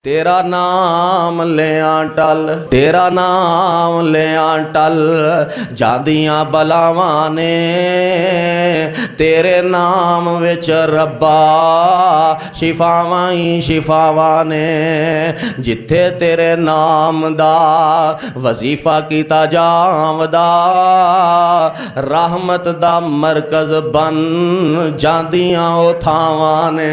ਤੇਰਾ ਨਾਮ ਲਿਆਂ ਟਲ, ਤੇਰਾ ਨਾਮ ਲਿਆਂ ਟਲ ਜਾਂਦੀਆਂ ਬਲਾਵਾਂ ਨੇ, ਤੇਰੇ ਨਾਮ ਵਿੱਚ ਰੱਬਾ ਸ਼ਿਫਾਵਾਂ ਹੀ ਸ਼ਿਫਾਵਾਂ ਨੇ। ਜਿੱਥੇ ਤੇਰੇ ਨਾਮ ਦਾ ਵਜ਼ੀਫਾ ਕੀਤਾ ਜਾਵਦਾ, ਰਹਿਮਤ ਦਾ ਮਰਕਜ਼ ਬਣ ਜਾਂਦੀਆਂ ਉਹ ਥਾਵਾਂ ਨੇ।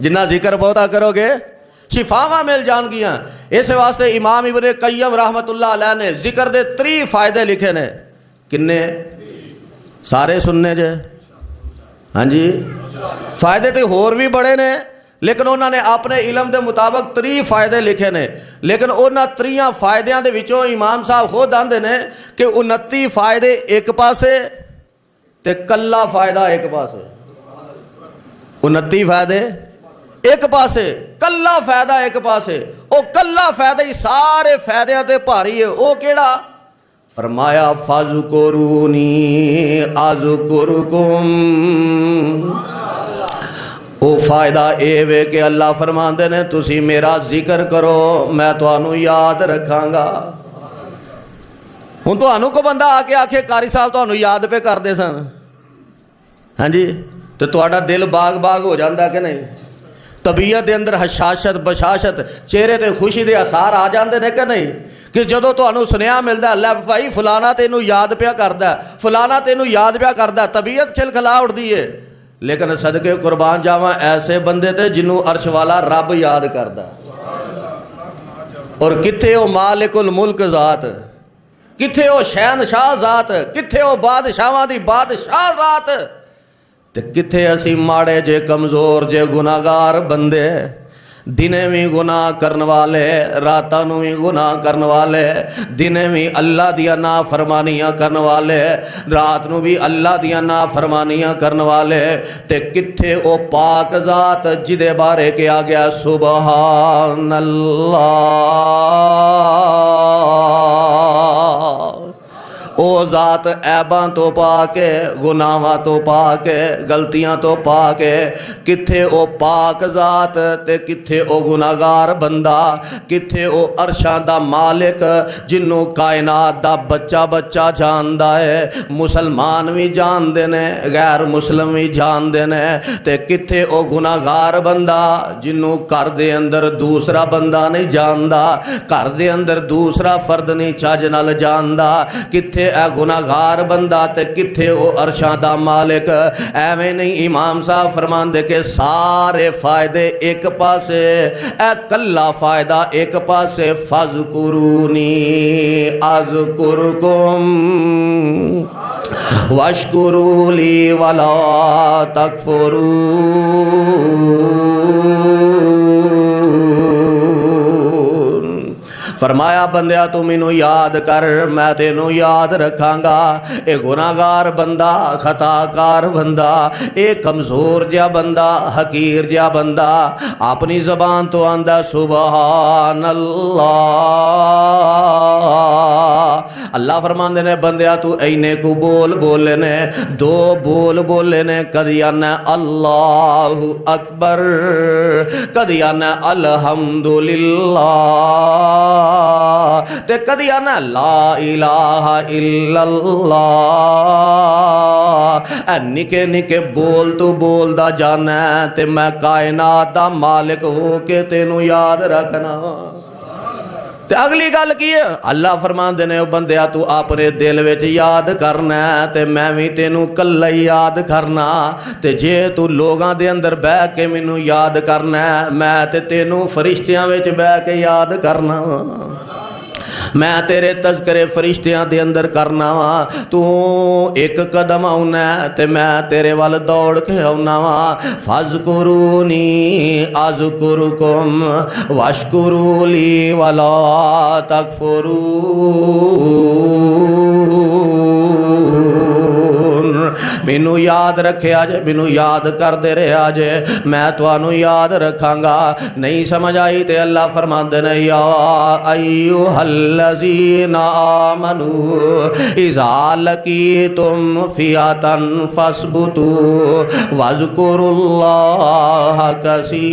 جنہ ذکر بہتا کرو گے شفاواں مل جان گیاں۔ اس واسطے امام ابن قیم رحمت اللہ علیہ نے ذکر دے 3 فائدے لکھے نے۔ کنے؟ سارے سننے جے؟ ہاں جی، فائدے تے ہور بھی بڑے نے، لیکن انہوں نے اپنے علم دے مطابق 3 فائدے لکھے نے۔ لیکن انہاں 3 فائدیاں دے وچوں امام صاحب خود آندے نے کہ 29 فائدے ایک پاسے تے کلا فائدہ ایک پاسے۔ 29 فائدے ایک پاسے، کلا فائدہ ایک پاسے۔ او کلا فائدہ ہی سارے فائدیاں تے بھاری ہے۔ او کیڑا؟ فرمایا فَاذْكُرُونِي أَذْكُرْكُمْ۔ او فائدہ اے وے کہ اللہ فرماندے نے تسی میرا ذکر کرو میں تانوں یاد رکھاں گا۔ ہن تانوں کو بندہ آ کے آکھے قاری صاحب تانوں یاد پہ کر دے سن، ہاں جی، تو تہاڈا دل باغ باغ ہو جاندا کہ نہیں؟ طبیعت دے اندر حشاشت بشاشت، چہرے تے خوشی دے اثار آ جاندے نے کہ نہیں؟ کہ جدوں تانوں سنیا ملدا ہے لے بھائی فلانا تینوں یاد پیا کردا ہے، فلانا تینوں یاد پیا کردا ہے، طبیعت کھلکھلا اٹھدی ہے۔ لیکن صدقے قربان جاواں ایسے بندے تے جنوں عرش والا رب یاد کردا اور کتھے او مالک الملک ذات، کتھے او شہنشاہ ذات، کتھے او بادشاہاں دی بادشاہ ذات، تے کتھے اسی ماڑے جے کمزور جے گناہگار بندے، دنے بھی گناہ کرن والے، راتاں نوں بھی گناہ کرن والے، دنے بھی اللہ دیا نافرمانیاں کرن والے، رات نوں بھی اللہ دیا نافرمانیاں کرن والے، تے کتھے او پاک ذات جدے بارے کیا گیا سبحان اللہ۔ او ذات عیباں تو پا کے، گناہاں تو پا کے، غلطیاں تو پا کے، کتھے او پاک ذات تے کتھے او گناہگار بندہ، کتھے او عرشاں دا مالک جنوں کائنات دا بچہ بچہ جاندا ہے، مسلمان بھی جاندے نے، غیر مسلم بھی جاندے نے، تے کتھے او گناہگار بندہ جنوں گھر دے اندر دوسرا بندہ نہیں جاندا، گھر دے اندر دوسرا فرد نہیں چج نال جاندا، کتھے اے گناہگار بندہ تے کتھے او عرشاں دا مالک۔ ایویں نہیں، امام صاحب فرماندے کہ سارے فائدے ایک پاسے، اے کلا فائدہ ایک پاسے، فَاذْكُرُونِي أَذْكُرْكُمْ وَاشْكُرُوا لِي وَلَا تَكْفُرُونَ۔ فرمایا بندیا تو مینوں یاد کر میں تینوں یاد رکھاں گا۔ اے گناہگار بندہ، خطا کار بندہ، اے کمزور جا بندہ، حقیر جا بندہ اپنی زبان تو آندا سبحان اللہ۔ اللہ فرماندے نے بندیا تو اینے کو بول بولے نے، 2 بول بولے نے، کدی آنا اللہ اکبر، کدی آنا الحمدللہ، تے کدی آنا لا الہ الا اللہ۔ اے نکے نکے بول تو بول دا جانا تے میں کائنات دا مالک ہو کے تینوں یاد رکھنا۔ تے اگلی گل کی ہے؟ اللہ فرماندے نے او بندیا تو اپنے دل وچ یاد کرنا تے میں بھی تینوں کلا ہی یاد کرنا، تے جے تو لوگاں دے اندر بہ کے مینوں یاد کرنا میں تے تینوں فرشتیاں وچ بہ کے یاد کرنا، میں تیرے تذکرے فرشتیاں دے اندر کرنا وا، تو ایک قدم آنا تے میں تیرے وال دوڑ کے آنا وا۔ فَاذْكُرُونِي أَذْكُرْكُمْ وَاشْكُرُوا لِي وَلَا تَكْفُرُونَ۔ مینوں یاد رکھیا جے، مینوں یاد کر دے رہا جے، میں تانوں یاد رکھاں گا۔ نہیں سمجھ آئی تے اللہ فرماندے نے یا ایھا الذین آمنوا اذا لقیتم فئۃ فاثبتوا واذکروا اللہ کثیرا۔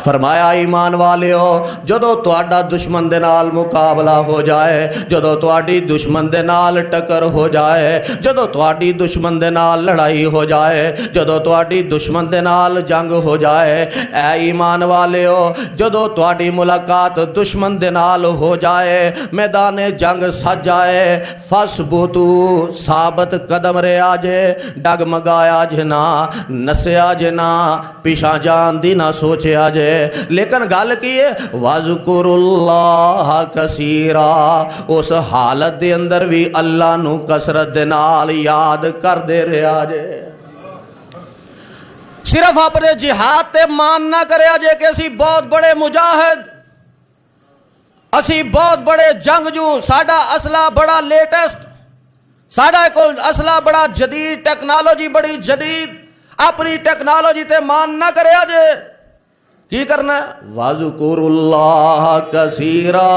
فرمایا ایمان والیو جدو تہاڈا دشمن دے نال مقابلہ ہو جائے، جدو تہاڈی دشمن دے نال ٹکر ہو جائے، جدو تہاڈی دشمن دے نال لڑائی ہو جائے، جدو تہاڈی دشمن دے نال جنگ ہو جائے، اے ایمان والیو جدو تہاڈی ملاقات دشمن دے نال ہو جائے، میدان جنگ سج جائے، فثبتو ثابت قدم رہیا جے، ڈگمگایا جے نا، نسیا جے نا، پیچھا جان دی نہ سوچیا جے، لیکن گل کی ہے وَاذْكُرُوا اللَّهَ كَثِيرًا، اس حالت دے اندر بھی اللہ نو کثرت دے نال یاد کر دے رہیا جے۔ صرف اپنے جہاد تے مان نہ کریا جے کہ اسی بہت بڑے مجاہد، اسی بہت بڑے جنگجو، ساڈا اسلحہ بڑا لیٹسٹ، ساڈا کول اسلحہ بڑا جدید، ٹیکنالوجی بڑی جدید، اپنی ٹیکنالوجی تے مان نہ کریا جے۔ کی کرنا ہے وَاذْكُرُوا اللَّهَ كَثِيرًا،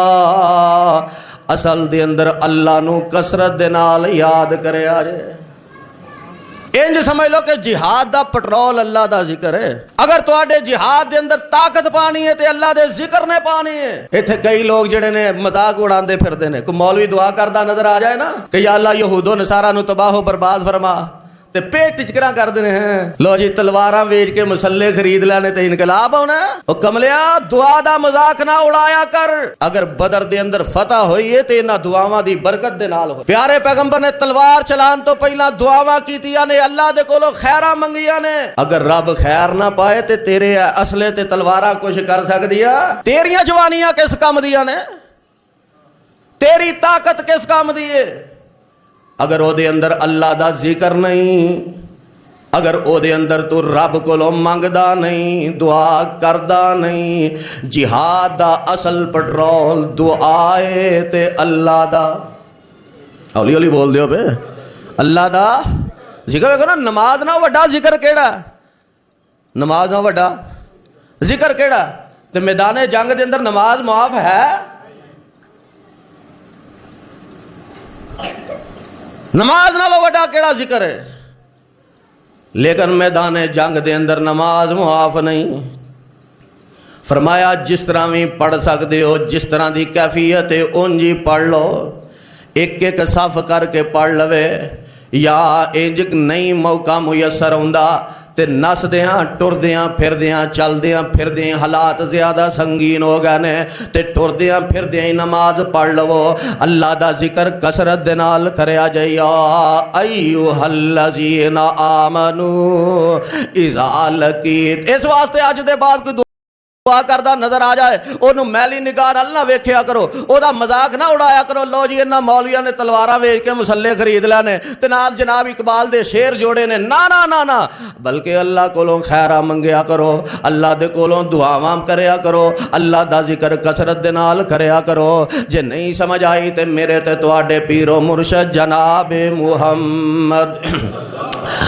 اصل دے اندر اللہ نو کثرت دے نال یاد کریا جے۔ انج سمجھ لو کہ جہاد دا پٹرول اللہ دا ذکر ہے۔ اگر تواڈے جہاد دے اندر طاقت پانی ہے تے اللہ دے ذکر نے پانی ہے۔ ایتھے کئی لوگ جڑے نے مذاق اڑاندے پھردے نے، کوئی مولوی دعا کردا نظر آ جائے نا کہ یا اللہ یہود و نصارا نو تباہ و برباد فرما، تے پیٹ ٹچکرا کر دینے ہیں، لو جی تلواراں ویچ کے مسلے خرید لینے تے انقلاب ہونا ہے۔ او کملیا دعا دا مذاق نہ اڑایا کر، اگر بدر دے اندر فتح ہوئی ہے تے انہاں دعاواں دی برکت دے نال ہوئی۔ پیارے پیغمبر نے تلوار چلان تو پہلا دعاواں کیتیاں نے، اللہ دے کولوں خیراں منگیاں نے۔ اگر رب خیر نہ پائے تے تیرے اصلے تے تلواراں کچھ کر سکدیاں؟ تیریاں جوانیاں کس کام دیاں نے؟ تیری طاقت کس کام دی ہے؟ اگر او دے اندر اللہ دا ذکر نہیں، اگر او دے اندر تو رب کولوں منگدا نہیں، دعا کردا نہیں، جہاد دا اصل پٹرول دعا ہے تے اللہ دا، ہولی ہولی بول دیو بے، اللہ دا ذکر کرو۔ نماز نہ وڈا ذکر کیڑا؟ نماز نہ وڈا ذکر کیڑا؟ تے میدان جنگ دے اندر نماز معاف ہے؟ نماز نالو وڈا کیڑا ذکر ہے؟ لیکن میدان جنگ دے اندر نماز معاف نہیں۔ فرمایا جس طرح بھی پڑھ سکتے ہو، جس طرح دی کیفیت ہے انجی پڑھ لو، ایک ایک صف کر کے پڑھ لوے، یا انج نہیں موقع میسر ہوندا تے نس دیاں ٹر دیاں پھر دیاں چل دیاں پھر دیاں، حالات زیادہ سنگین ہو گئے نے تے ٹر دیاں پھر دیاں نماز پڑھ لو، اللہ دا ذکر کثرت دے نال کریا جائے۔ یا ایھا الذین آمنوا اذا لقیت، اس واسطے اج دے بعد کوئی دعا کردا نظر آ جائے انہوں میلی نگاہ نال نہ ویکھیا کرو، او دا مذاق نہ اڑایا کرو، لو جی انہاں مولویاں نے تلواراں ویچ کے مسلے خرید لینے تے نال جناب اقبال دے شعر جوڑے نے، نا نا نا نا، بلکہ اللہ کولوں خیرہ منگیا کرو، اللہ دے کولوں دعاواں کریا کرو، اللہ دا ذکر کثرت دے نال کریا کرو۔ جے نہیں سمجھ آئی تے میرے تے تواڈے پیر و مرشد جناب محمد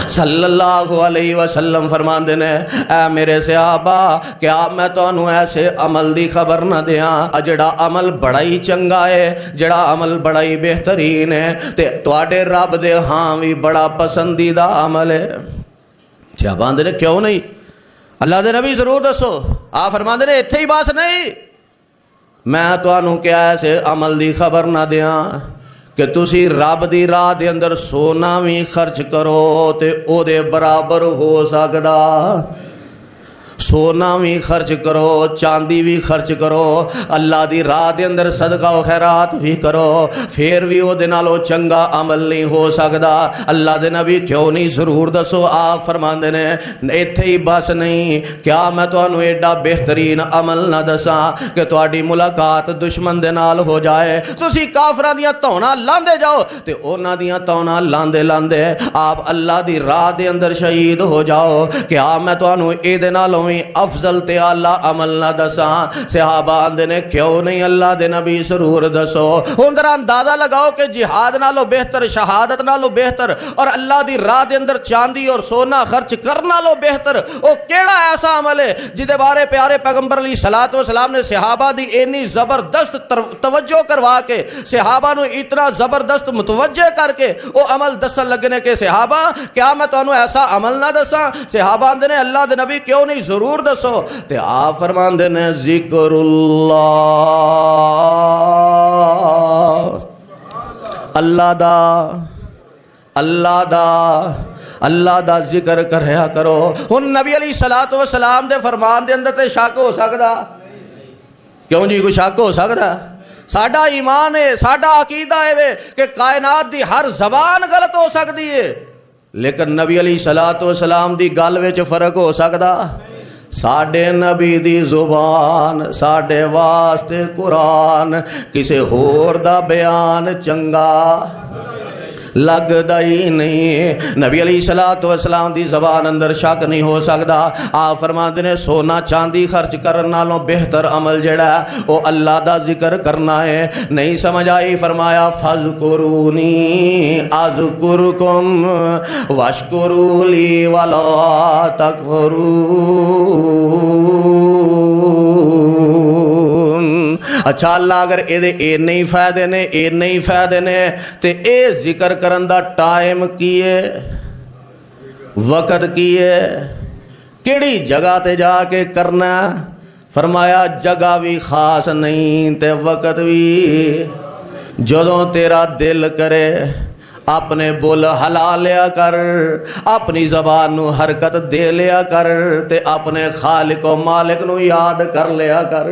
صلی اللہ علیہ وسلم فرماندے نے، اے میرے صحابہ کیا میں تانوں ایسے عمل دی خبر نہ دیاں جڑا عمل بڑا ہی چنگا ہے، جڑا عمل بڑا ہی بہترین ہے تے تواڈے رب دے ہاں وی بڑا پسندیدہ عمل ہے؟ صحابہ نے کیوں نہیں؟ اللہ دے نبی ضرور دسو۔ آپ فرماندے نے ایتھے ہی بس نہیں، میں تانوں کیا ایسے عمل دی خبر نہ دیاں کہ تسی رب دی راہ دے اندر سونا بھی خرچ کرو تے او دے برابر ہو سکدا، سونا بھی خرچ کرو، چاندی بھی خرچ کرو، اللہ دی راہ دے اندر صدقہ و خیرات بھی کرو، پھر بھی او دے نالوں چنگا عمل نہیں ہو سکدا۔ اللہ دے نبی کیوں نہیں؟ ضرور دسو۔ آپ فرماندے نے ایتھے ہی بس نہیں، کیا میں تانوں ایڈا بہترین عمل نہ دساں کہ تہاڈی ملاقات دشمن دے نال ہو جائے، تسی کافراں دیاں توڑاں لاندے جاؤ تے انہاں دیاں توڑاں لاندے لاندے آپ اللہ دی راہ دے اندر شہید ہو جاؤ، کیا میں تانوں اے دے نالوں افضل تے اعلی عمل نہ دساں؟ صحابہ آندے نے کیوں نہیں اللہ دے نبی ضرور دسو۔ ہن ذرا اندازہ لگاؤ کہ جہاد نالوں بہتر، شہادت نالوں بہتر اور اللہ دی راہ دے اندر چاندی اور سونا خرچ کرن نالوں بہتر او کیڑا ایسا عمل ہے جدے بارے پیارے پیغمبر علیہ الصلوۃ والسلام نے صحابہ دی اتنی زبردست توجہ کروا کے، صحابہ نو اتنا زبردست متوجہ کر کے او عمل دسن لگنے کہ صحابہ کیا میں تانوں ایسا عمل نہ دساں؟ صحابہ آندے نے اللہ دے نبی کیوں نہیں ضرور دسو تے آپ فرماندے نے ذکر اللہ، اللہ دا اللہ دا ذکر کریا کرو۔ ہن نبی علیہ الصلوۃ والسلام دے فرمان دے اندر تے شک ہو سکدا؟ کیوں جی کوئی شک ہو سکدا؟ ساڈا ایمان ہے، ساڈا عقیدہ ہے کہ کائنات دی ہر زبان غلط ہو سکتی ہے، لیکن نبی علیہ الصلوۃ والسلام دی گل وچ فرق ہو سکدا؟ ساڈے نبی دی زبان ساڈے واسطے قرآن، کسے ہور دا بیان چنگا لگدا ہی نہیں۔ نبی علیہ الصلوۃ والسلام دی زبان اندر شک نہیں ہو سکدا۔ آپ فرماندے نے سونا چاندی خرچ کرن نالوں بہتر عمل جڑا ہے وہ اللہ دا ذکر کرنا ہے۔ نہیں سمجھ آئی؟ فرمایا فذکرونی اذکرکم واشکروا لی ولا تکفرون۔ اچھا اللہ اگر اے نہیں فائدے نے تے اے ذکر کرن دا ٹائم کیے، وقت کیے، کیڑی جگہ تے جا کے کرنا؟ فرمایا جگہ بھی خاص نہیں تے وقت بھی، جدوں تیرا دل کرے اپنے بول ہلا لیا کر، اپنی زبان نو حرکت دے لیا کر تے اپنے خالق و مالک نو یاد کر لیا کر۔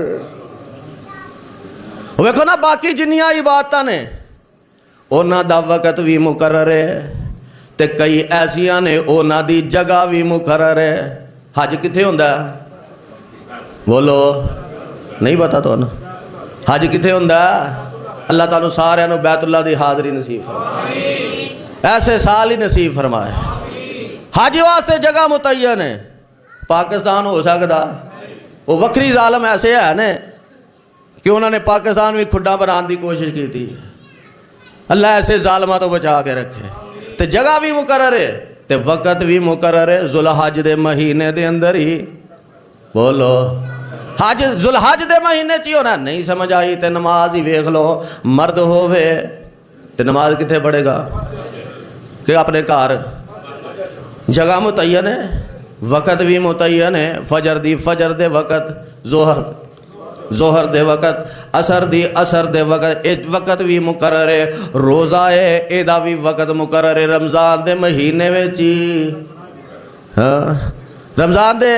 ویکھو نا باقی جنیاں عبادتاں نے انہاں دا وقت بھی مقرر ہے تے کئی ایسیاں نے انہاں دی جگہ بھی مقرر ہے۔ حج کتھے ہوندا ہے؟ بولو، نہیں پتا تانوں؟ حج کتھے ہوندا ہے؟ اللہ تعالیٰ سارے نو بیت اللہ دی حاضری نصیب فرمائے، ایسے سال ہی نصیب فرمائے۔ حج واسطے جگہ متعین ہے، پاکستان ہو سکدا، وہ وکری ظالم ایسے ہے نا کہ انہوں نے پاکستان بھی کھڈا بنان دی کوشش کی تھی۔ اللہ ایسے ظالمہ تو بچا کے رکھے۔ تے جگہ بھی مقرر ہے تے وقت بھی مقرر ہے، ذوالحج دے مہینے دے اندر ہی۔ بولو، حج ذوالحج دے مہینے چی ہونا؟ نہیں سمجھ آئی تے نماز ہی ویکھ لو، مرد ہووے تے نماز کتھے پڑھے گا؟ کہ اپنے گھر؟ جگہ متعین ہے، وقت بھی متعین ہے، فجر دے وقت، ظہر دے وقت، عصر دے وقت، ایک وقت بھی مقرر ہے۔ روزہ ہے ایدہ بھی وقت مقرر ہے، رمضان دے مہینے وچ ہی، رمضان دے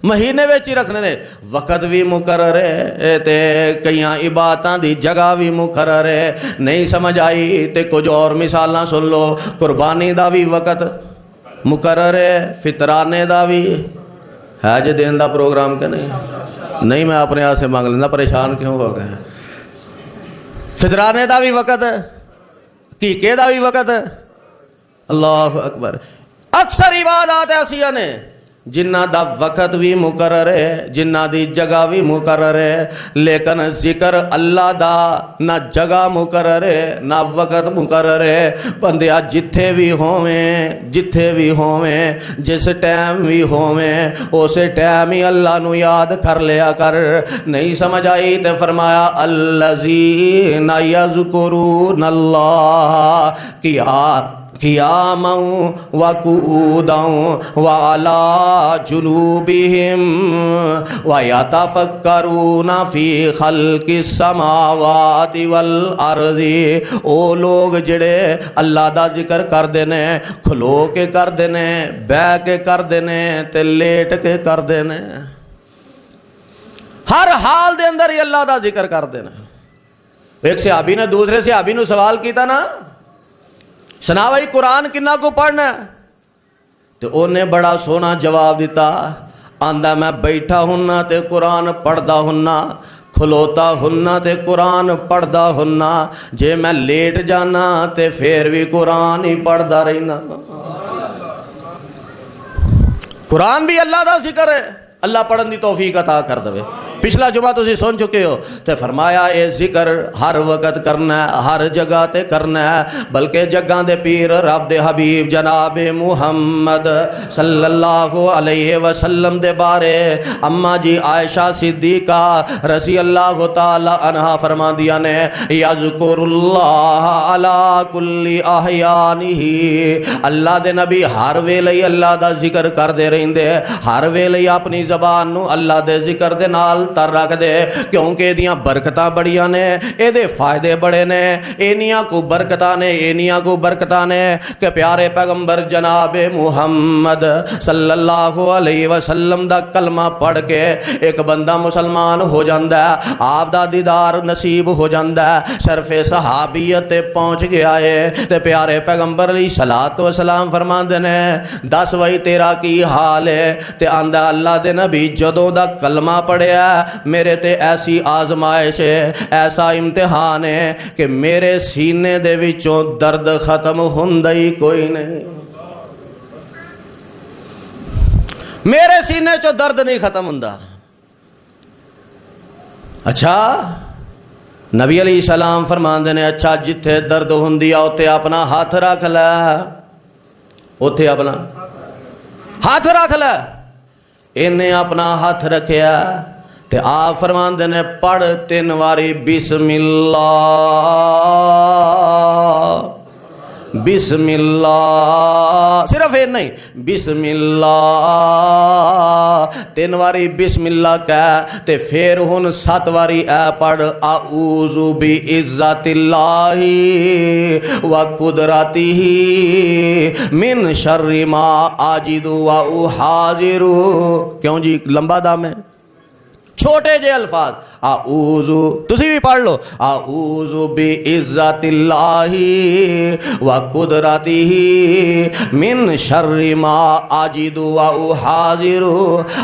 مہینے وچ ہی رکھنے نے، وقت بھی مقرر ہے تے کئیاں عبادتاں دی جگہ بھی مقرر ہے۔ نہیں سمجھ آئی تے کچھ اور مثالاں سن لو۔ قربانی دا بھی وقت مقرر ہے، فطرانے دا بھی ہے جے دین دا پروگرام کہ نہیں میں اپنے ہاتھ سے مانگ لینا، پریشان کیوں ہو گئے؟ فطرانے دا بھی وقت، عقیقے دا بھی وقت۔ اللہ اکبر۔ اکثر عبادات ایسیاں نے جنہ دا وقت بھی مقرر ہے، جنہ دی جگہ بھی مقرر ہے، لیکن ذکر اللہ دا نہ جگہ مقرر ہے نہ وقت مقرر ہے۔ بندیا جتھے بھی ہوویں جس ٹائم بھی ہوویں اسے ٹائم ہی اللہ نو یاد کر لیا کر۔ نہیں سمجھ آئی تے فرمایا الذین یذکرون اللہ قیاما وقعودا وعلی جنوبہم ویتفکرون فی خلق السماوات والارض۔ او لوگ جڑے اللہ دا ذکر کر دینے، کھلو کے کر دینے، بہ کے کر دینے تے لیٹ کے کر دینے، ہر حال دے اندر ہی اللہ دا ذکر کر دینا۔ ایک صحابی نے دوسرے صحابی نو سوال کیتا نا، سنا بھائی قرآن کنا کو پڑھنا ہے؟ تو انہیں بڑا سونا جواب دیتا، آندا میں بیٹھا ہننا تے قرآن پڑھدا ہننا، کھلوتا ہننا تے قرآن پڑھدا ہننا، جے میں لیٹ جانا تے پھر بھی قرآن ہی پڑھدا رہنا۔ قرآن بھی اللہ دا ذکر ہے، اللہ پڑھن دی توفیق عطا کر دے۔ پچھلا جمعہ تسی سن چکے ہو تے فرمایا اے ذکر ہر وقت کرنا ہے، ہر جگہ تے کرنا ہے، بلکہ جگہ دے پیر رب دے حبیب جناب محمد صلی اللہ علیہ وسلم دے بارے اما جی عائشہ صدیقہ رضی اللہ تعالی عنہا فرما دیا نے یذکر اللہ علی کل احیانہ، اللہ دے نبی ہر ویلے اللہ دا ذکر کر دے رہندے، ہر ویلے اپنی زبان نو اللہ دے ذکر دے نال تر رکھ دے، کیونکہ ایدیاں برکتاں بڑیاں نے، اے دے فائدے بڑے نے، اینیاں کو برکتاں نے، اینیاں کو برکتاں نے کہ پیارے پیغمبر جناب محمد صلی اللہ علیہ وسلم دا کلمہ پڑھ کے ایک بندہ مسلمان ہو جاندہ ہے، آپ دا دیدار نصیب ہو جاندہ ہے، شرف صحابیت پہنچ گیا ہے تے پیارے پیغمبر علیہ السلام فرماندے نے دس وہی تیرا کی حال ہے تے آندہ اللہ دے نبی جدوں دا کلمہ پڑھیا میرے تے ایسی آزمائش ہے، ایسا امتحان ہے کہ میرے سینے دے وچوں درد ختم ہوندا ہی کوئی نہیں، میرے سینے چوں درد نہیں ختم ہوندا۔ اچھا نبی علیہ السلام فرماندے نے اچھا جتھے درد ہوندی آ اوتے اپنا ہاتھ رکھ لے، اوتھے اپنا ہاتھ رکھ لے، انہیں اپنا ہاتھ رکھیا تے آپ فرماندے نے پڑھ 3 واری بسم اللہ بسم اللہ، صرف یہ نہیں بسم اللہ 3 واری بسم اللہ کہہ تے پھر ہن 7 واری اے پڑھ اعوذ بعزت اللہ و قدرتہ من شر ما اجد و احاذر، کیوں جی لمبا دام ہے، چھوٹے جے الفاظ، اعوذ تسی بھی پڑھ لو، اعوذ بعزت اللہ و قدرتہ من شر ما اجد و احاذر،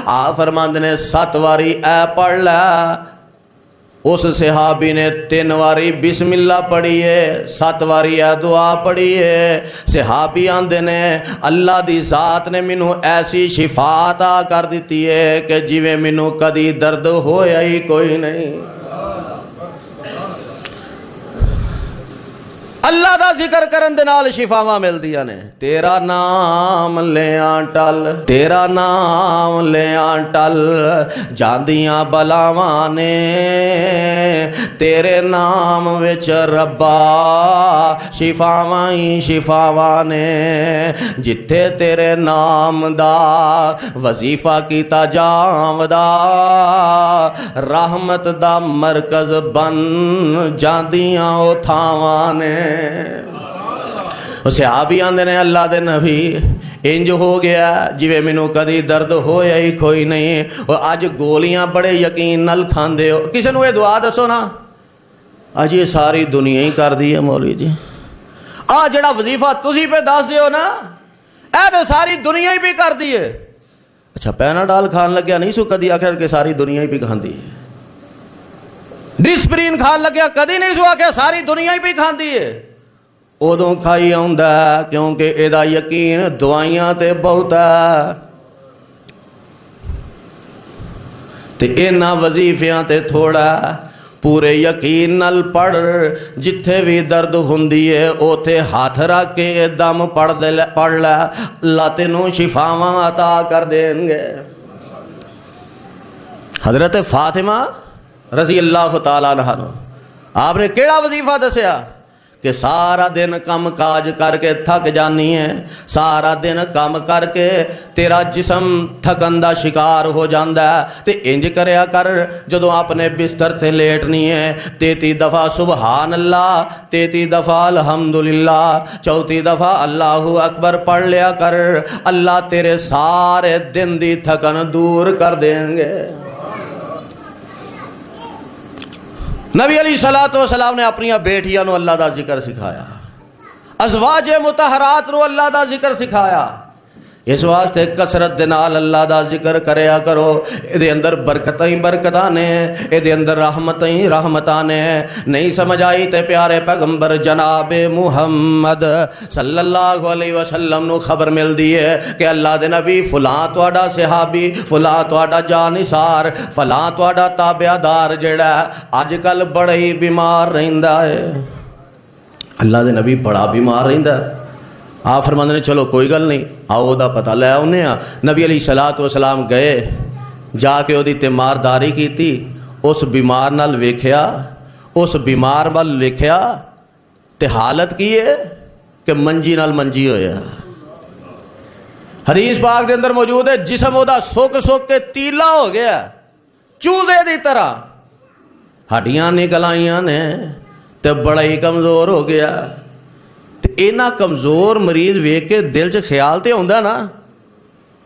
آپ فرماندے نے 7 واری اے پڑھ لے، اس صحابی نے 3 واری بسم اللہ پڑھی ہے، 7 واری اے دعا پڑھی ہے، صحابی آندے نے اللہ دی ذات نے مینوں ایسی شفا عطا کر دیتی ہے کہ جویں مینوں کدی درد ہویا ہی کوئی نہیں، اللہ دا ذکر کرن دے نال شفاواں ملدیاں نے، تیرا نام لیاں ٹل، تیرا نام لیاں ٹل جاندیاں بلاواں نے، تیرے نام وچ ربا شفاواں ہی شفاواں نے، جتھے تیرے نام دا وظیفہ کیتا جاوندا رحمت دا مرکز بن جاندیاں او تھاواں نے۔ صحابی آندے نے اللہ دے نبی انج ہو گیا جویں مینوں کدی درد ہویا ہی کوئی نہیں، اور اج گولیاں بڑے یقین نال کھاندے ہو، کسے نوں یہ دعا دسو نا اج یہ ساری دنیا ہی کر دی ہے مولوی جی، آ جڑا وظیفہ تسی پہ دس دیو نا اے تے ساری دنیا ہی بھی کر دی ہے۔ اچھا پیناڈال کھان لگیا نہیں سو کدی آخر کہ ساری دنیا ہی بھی کھاندی ہے، ڈسپرین کھان لگیا کدی نہیں سو آخر ساری دنیا ہی بھی کھاندی ہے، ادوں کھائی آؤندا کیونکہ ایدا یقین دعائیاں تے بہت ہے تے انہاں وظیفیاں تے تھوڑا، پورے یقین نال پڑھ، جتھے بھی درد ہوندی ہے اوتھے ہاتھ رکھ کے دم پڑھ لے، اللہ تینوں شفاواں عطا کر دیں گے۔ حضرت فاطمہ رضی اللہ تعالیٰ عنہ آپ نے کیڑا وظیفہ دسیا کہ سارا دن کام کاج کر کے تھک جانی ہے، سارا دن کام کر کے تیرا جسم تھکن دا شکار ہو جاندہ ہے، تے انج کریا کر جدوں اپنے بستر تے لیٹنی ہے 33 دفعہ سبحان اللہ، 33 دفعہ الحمدللہ، 34 دفعہ اللہ اکبر پڑھ لیا کر، اللہ تیرے سارے دن دی تھکن دور کر دیں گے۔ نبی علیہ السلام نے اپنی بیٹیاں نو اللہ دا ذکر سکھایا، ازواج مطہرات نو اللہ دا ذکر سکھایا، اس واسطے کثرت دے نال اللہ دا ذکر کریا کرو. یہ اندر برکتاں ہی برکتاں نے, یہ اندر رحمتاں ہی رحمتاں نے. نہیں سمجھ آئی تے پیارے پیغمبر جناب محمد صلی اللہ علیہ وسلم نو خبر مل دی ہے کہ اللہ دے نبی فلاں تواڈا صحابی, فلاں تواڈا جانثار, فلاں تواڈا تابعدار جڑا اج کل بڑا ہی بیمار رہندا ہے. اللہ دے نبی بڑا بیمار رہندا ہے. آپ فرماندے نے چلو کوئی گل نہیں, آؤ دا پتہ لے آؤنے ہاں. نبی علیہ الصلوۃ والسلام گئے, جا کے دی تیمارداری کیتی, اس بیمار نال ویکھیا, اس بیمار وال ویکھیا تے حالت کی ہے کہ منجی نال منجی ہویا. حدیث پاک دے اندر موجود ہے جسم او دا سک سک کے تیلا ہو گیا, چوزے دی طرح, ہڈیاں نکل آئیاں نے تے بڑا ہی کمزور ہو گیا. اینا کمزور مریض ویکھ کے دل چ خیال تے ہوندا نا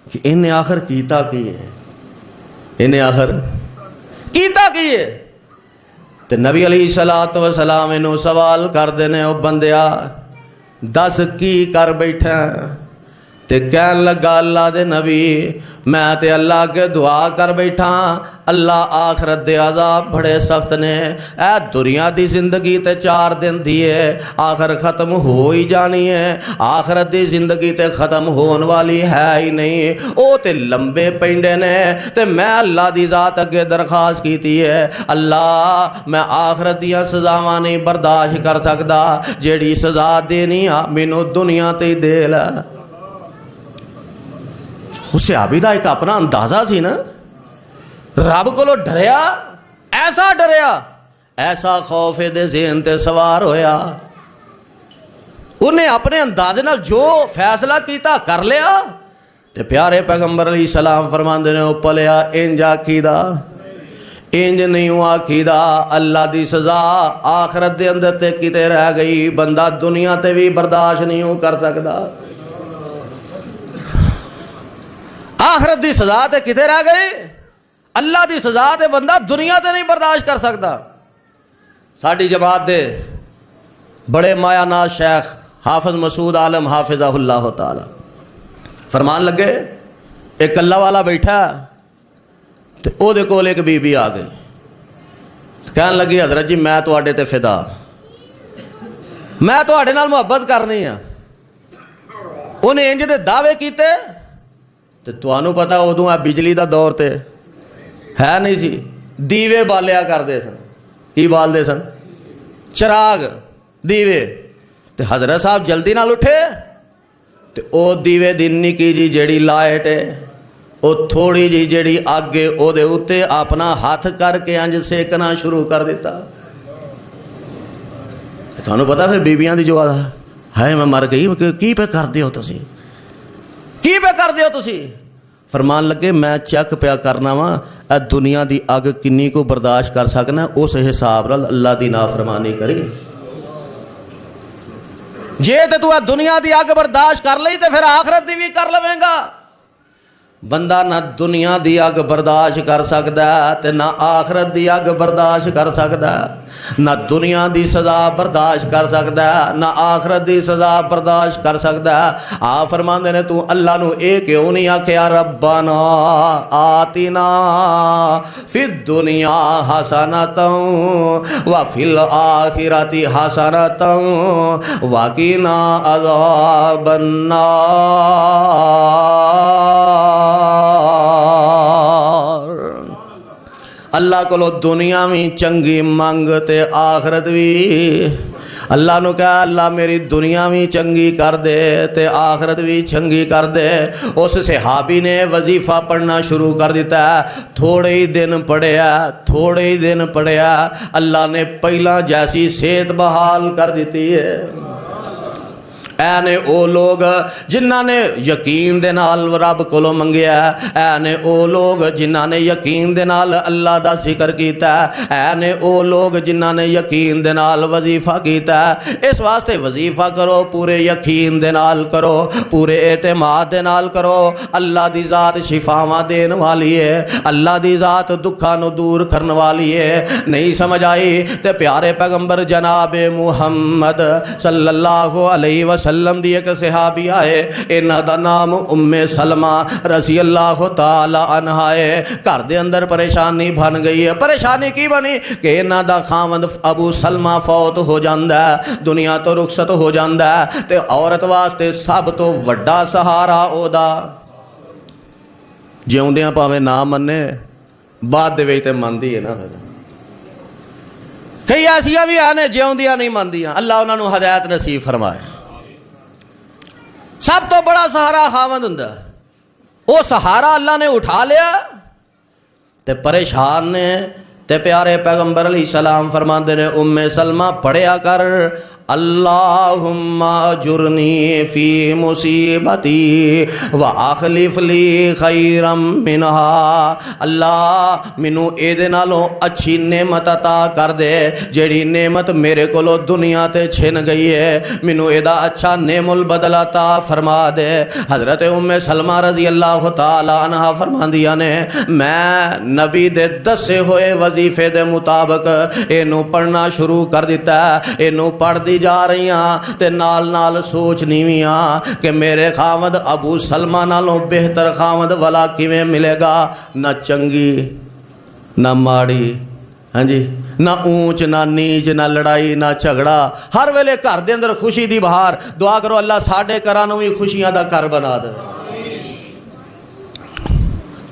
کہ انہیں آخر کیتا کی ہے, انہیں آخر کیتا کی ہے. تے نبی علیہ الصلوۃ والسلام انہوں سوال کر دینے, او بندیا دس کی کر بیٹھا. تے کہن لگا اللہ دے نبی میں تے اللہ کے دعا کر بیٹھا, اللہ آخرت دے عذاب بڑے سخت نے. اے دنیا دی زندگی تے 4 دن دی ہے, آخر ختم ہو ہی جانی ہے. آخرت دی زندگی تے ختم ہون والی ہے ہی نہیں, او تے لمبے پینڈے نے. تے میں اللہ دی ذات اگے درخواست کیتی ہے, اللہ میں آخرت دیاں سزاواں نہیں برداشت کر سکدا, جیڑی سزا دینی آ مینوں دنیا تے ہی دے لے. اس صحابی دا ایک اپنا اندازہ سی نا, رب کو ڈریا, ایسا ڈریا, ایسا خوف دے ذہن تے سوار ہویا, انہیں اپنے اندازے نال جو فیصلہ کیتا کر لیا. تے پیارے پیغمبر علیہ السلام فرماندے نے او پلیا انج آکھیدا, انج نہیں آکھیدا, اللہ دی سزا آخرت دے اندر تے کتے رہ گئی, بندہ دنیا تے بھی برداشت نہیں کر سکدا. آخرت دی سزا تے کتے رہ گئے, اللہ دی سزا تے بندہ دنیا تے نہیں برداشت کر سکتا. ساڈی جماعت دے بڑے مایا ناز شیخ حافظ مسعود عالم حافظہ اللہ تعالی فرمان لگے, ایک اللہ والا بیٹھا تے او دے کول ایک بی بی آ گئی, کہن لگی حضرت جی میں تواڈے تے فدا, میں تواڈے نال محبت کرنی ہے. انہیں انج دے دعوے کیتے تے تانوں پتہ ادوں آ بجلی دا دور تے ہے نہیں سی, دیوے بالیا کردے سن. کی بالدے سن؟ چراغ دیوے. تے حضرت صاحب جلدی نال اٹھے تے او دیوے دی نکی جی جیڑی لائٹ ہے, او تھوڑی جی جیڑی اگ ہے او دے اوتے اپنا ہاتھ کر کے انج سیکنا شروع کر دیتا. تانوں پتہ پھر بیبیاں دی جو ہائے میں مر گئی, کی پہ کر دیو تسی, کی پہ کر دیو تسی؟ فرمان لگے میں چیک پیا کرنا وا اے دنیا دی اگ کنی کو برداشت کر سکنا, اس حساب نال اللہ دی نافرمانی کری. جے تے تو دنیا دی اگ برداشت کر لئی تے پھر آخرت دی بھی کر لویں گا. بندہ نہ دنیا دی اگ برداشت کر سکدا تے نہ آخرت دی اگ برداشت کر سکدا, نہ دنیا دی سزا برداشت کر سکدا نہ آخرت دی سزا برداشت کر سکدا. آپ فرماندے نے تو اللہ نو اے کیوں نہیں آکھیا ربنا آتنا فی الدنیا حسنۃ وفی الآخرۃ حسنۃ وقنا عذاب اللہ کو دنیا بھی چنگی منگ تے آخرت بھی. اللہ نو کہا اللہ میری دنیا بھی چنگی کر دے تے آخرت بھی چنگی کر دے. اس صحابی نے وظیفہ پڑھنا شروع کر دیتا ہے, تھوڑے ہی دن پڑھیا, تھوڑے ہی دن پڑھیا, اللہ نے پہلا جیسی صحت بحال کر دیتی ہے. اے نے او لوگ جنہاں نے یقین دے نال رب کولوں منگیا, اے نے او لوگ جنہاں نے یقین دے نال اللہ دا ذکر کیتا, اے نے او لوگ جنہاں نے یقین دے نال وظیفہ کیتا. اس واسطے وظیفہ کرو پورے یقین دے نال کرو, پورے اعتماد دے نال کرو. اللہ دی ذات شفاواں دین والی ہے, اللہ دی ذات دکھاں نو دور کرن والی ہے. نہیں سمجھ آئی تے پیارے پیغمبر جناب محمد صلی اللہ علیہ وسلم وسلم دی ایک صحابیہ ہے، انہاں دا نام ام سلمہ رضی اللہ تعالی عنہا ہے۔ گھر دے اندر پریشانی بن گئی ہے۔ پریشانی کی بنی کہ انہاں دا خاوند ابو سلمہ فوت ہو جاندا ہے، دنیا تو رخصت ہو جاندا ہے، تے عورت واسطے سب تو وڈا سہارا او دا جیوندیاں پاویں نہ منے بعد دے وچ تے مندی ہے نا۔ کئی ایسیاں بھی ہیں جیوندیاں نہیں مندیاں، اللہ انہاں نوں ہدایت نصیب فرمائے۔ سب تو بڑا سہارا خاوند ہوندا، او سہارا اللہ نے اٹھا لیا تے پریشان نے، تے پیارے پیغمبر علیہ السلام فرماندے نے ام سلمہ پڑھیا کر اللہم اجرنی فی مصیبتی واخلف لی خیرا منہا، اللہ مینوں اے دے نالوں اچھی نعمت عطا کر دے جیڑی نعمت میرے کولو دنیا تے چھن گئی ہے، مینوں اے دا اچھا نعم البدل عطا فرما دے۔ حضرت ام سلمہ رضی اللہ تعالی عنہا فرماندیاں نے میں نبی دے دسے ہوئے وظیفے دے مطابق اینو پڑھنا شروع کر دیتا ہے، اینو پڑھ دی جا رہی ہاں تے نال نال سوچ نہیں ہاں کہ میرے خاوند ابو سلمہ نالوں بہتر خاوند والا کیویں ملے گا، نہ چنگی نہ ماڑی، ہاں جی، نہ اونچ نہ نیچ، نہ لڑائی نہ جھگڑا، ہر ویلے گھر دے اندر خوشی دی بہار۔ دعا کرو اللہ ساڈے گھراں نوں وی خوشیاں دا گھر بنا دے۔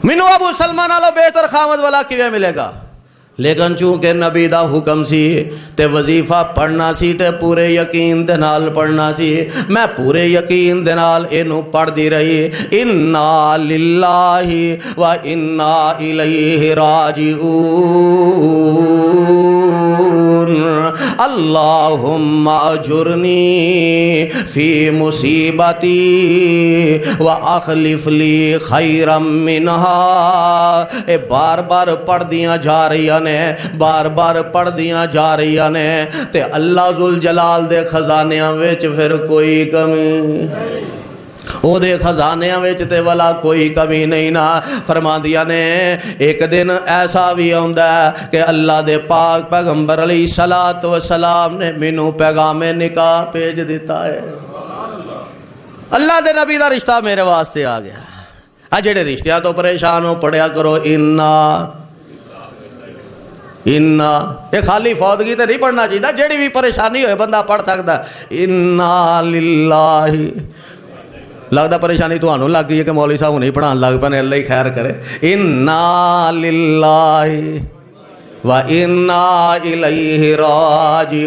مینوں ابو سلمہ نالوں بہتر خاوند والا کیویں ملے گا، لیکن چونکہ نبی دا حکم سی تے وظیفہ پڑھنا سی تے پورے یقین دے نال پڑھنا سی، میں پورے یقین دے نال اینو پڑھ دی رہی انا للہ و انا الیہ راجعون اللہم اجرنی فی مصیبتی و اخلف لی خیرا منہا۔ اے بار بار پڑھ دیاں جا رہی ہیں، بار بار پڑھ دیاں جا رہی ہیں تے اللہ ذوالجلال دے خزانیاں وچ پھر کوئی کمی، او دے خزانیاں وچ تے والا کوئی کمی نہیں نا۔ فرماندیاں نے ایک دن ایسا بھی آندا ہے کہ اللہ دے پاک پیغمبر علیہ الصلوۃ والسلام نے مینوں پیغام نکاح بھیج دیتا ہے، اللہ دے نبی دا رشتہ میرے واسطے آ گیا۔ آ جڑے رشتیاں تو پریشان ہو پڑھیا کرو انا یہ خالی فوتگی تے نہیں پڑھنا چاہیے، جیڑی بھی پریشانی ہوئے بندہ پڑھ سکتا ہے انا للہ۔ لگتا پریشانی تو آنوں لگ گئی ہے کہ مولوی صاحب نہیں پڑھان لگ پہ، اللہ ہی خیر کرے۔ انا للہ و انا الیہ راجعون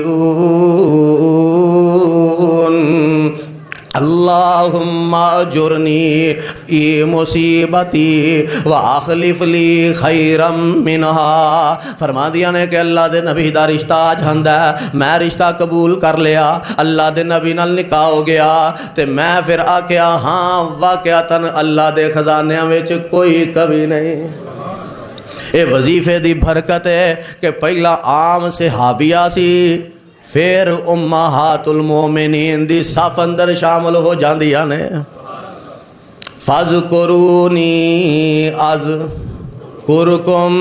اللہم اجرنی فی مصیبتی واخلف لی خیرا منہا۔ فرما دیا نے کہ اللہ دے نبی دا رشتہ آج ہندا ہے، میں رشتہ قبول کر لیا، اللہ دے نبی نال نکاح ہو گیا تے میں پھر آکیا ہاں واقعتاً اللہ دے خزانیاں وچ کوئی کمی نہیں۔ اے وظیفے دی برکت ہے کہ پہلا عام صحابیہ سی، پھر امہات المومنین دی صف اندر شامل ہو جاندیاں نے۔ فَاذْكُرُونِي أَذْكُرْكُمْ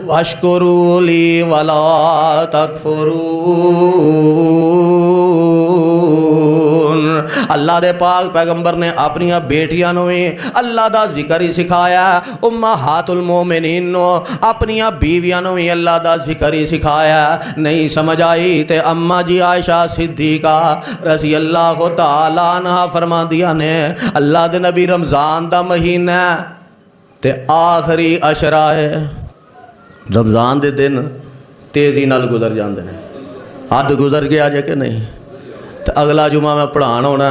وَاشْكُرُوا لِي وَلَا تَكْفُرُونَ۔ اللہ دے پاک پیغمبر نے اپنی بیٹیاں نو اللہ دا ذکر ہی سکھایا، امہات المومنین نو اپنی بیویاں نو اللہ دا ذکر ہی سکھایا۔ نہیں سمجھ آئی تے اماں جی عائشہ صدیقہ رضی اللہ تعالی عنہا فرما دیا نے اللہ دے نبی رمضان دا مہینہ تے آخری عشرہ ہے، رمضان دے دن تیزی نال گزر جاندے ہیں، حد گزر گیا جے کہ نہیں، تو اگلا جمعہ میں پڑھان ہونا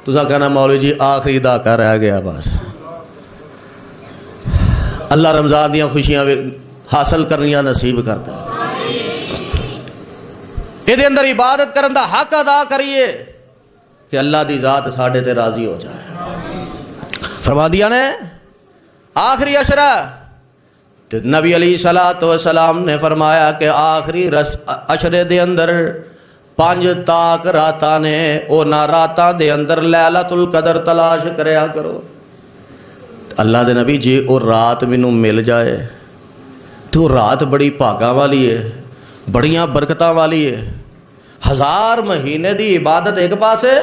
تسا کہنا مولوی جی آخری دھاکا رہ گیا بس۔ اللہ رمضان دیاں خوشیاں حاصل کرنیاں نصیب کرتا ہے، یہ اندر عبادت کرن دا حق ادا کریے کہ اللہ دی ذات ساڈے تے راضی ہو جائے۔ فرما دیا نے آخری عشرہ، تو نبی علیہ الصلوۃ والسلام نے فرمایا کہ آخری عشرے دے اندر 5 تاک راتاں نے، او نہ راتاں دے اندر لیلۃ القدر تلاش کریا کرو۔ اللہ دے نبی جی او رات مینوں مل جائے تو رات بڑی بھاگاں والی ہے، بڑیاں برکتاں والی ہے، 1000 مہینے دی عبادت ایک پاسے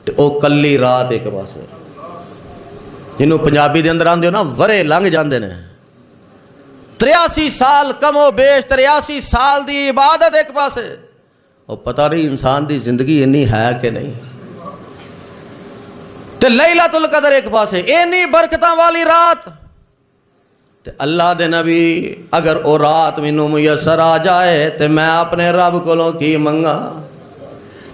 تے او کلی رات ایک پاسے، جنہوں پنجابی دے اندر آندے ہو نا ورے لنگ جاندے نے، 83 سال کم و بیش 83 سال دی عبادت ایک پاسے، اور پتہ نہیں انسان دی زندگی انی ہے کہ نہیں۔ تے لیلۃ القدر ایک پاسے، اینی برکتاں والی رات، تے اللہ دے نبی اگر او رات مینوں میسر آ جائے تے میں اپنے رب کولوں کی منگا؟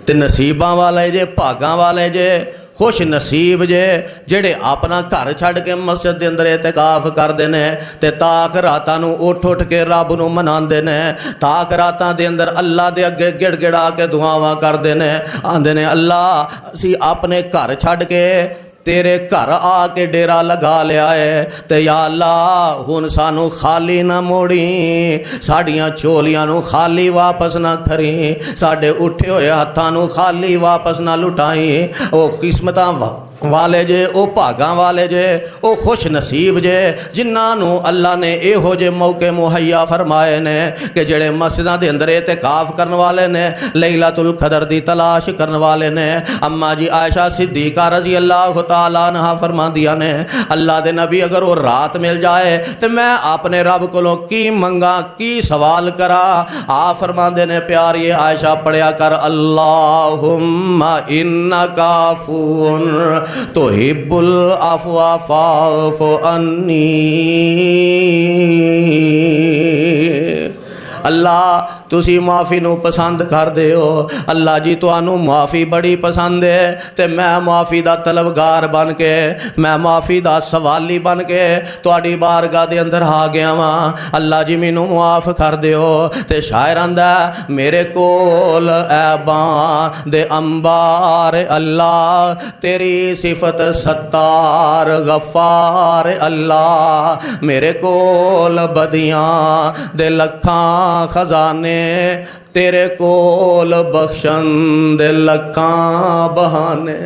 تے نصیباں والے جے، بھاگاں والے جے، خوش نصیب جے جڑے اپنا گھر چھڈ کے مسجد دے اندر اعتکاف کردے نے تے تاک راتاں نو اٹھ کے رب نو مناندے نے، تاک راتاں دے اندر اللہ دے اگے گڑ گڑا کے دعاواں کردے نے، آندے نے اللہ اسی اپنے گھر چھڈ کے تیرے گھر آ کے ڈیرا لگا لیا ہے تے یا اللہ ہن سانو خالی نہ موڑی، ساڈیاں چولیاں نو خالی واپس نہ کھری، ساڈے اٹھے ہوئے ہتھاں نو خالی واپس نہ لٹائی۔ او قسمتاں والے جے، او بھاگاں والے جے، او خوش نصیب جے جنہاں نو اللہ نے اے ہو جے موقع مہیا فرمائے نے کہ جڑے مسجداں دے اندر اعتکاف کرن والے نے، لیلۃ القدر دی تلاش کرن والے نے۔ اما جی عائشہ صدیقہ رضی اللہ تعالیٰ عنہا فرماندیاں نے اللہ دے نبی اگر وہ رات مل جائے تے میں اپنے رب کولوں کی منگا، کی سوال کرا؟ آپ فرماندے نے پیاری عائشہ پڑھیا کر اللہم انک عفو تحب العفو فاعف عنی، اللہ تسی معافی نو پسند کر دے ہو، اللہ جی تانوں معافی بڑی پسند ہے تے میں معافی دا طلبگار بن کے، میں معافی دا سوالی بن کے تہاڈی بارگاہ دے اندر آ گیا واں، اللہ جی مینوں معاف کر دیو۔ تے شاعر آندا میرے کول عیباں دے انبار اللہ، تیری صفت ستار غفار اللہ، میرے کول بدیاں دے لکھاں خزانے، تیرے کول بخشن دے لکھاں بہانے،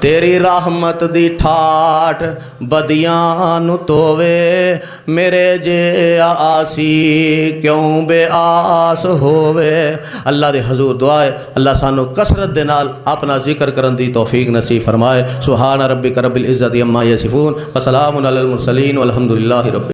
تیری رحمت دی ٹھاٹ بدیاں نو تووے، میرے جے آسی کیوں بے آس ہووے۔ اللہ دے حضور دعا ہے اللہ سانو کثرت دے نال اپنا ذکر کرن دی توفیق نصیب فرمائے۔ سبحان ربک رب العزت عما یصفون وسلام علی المرسلین والحمد للہ رب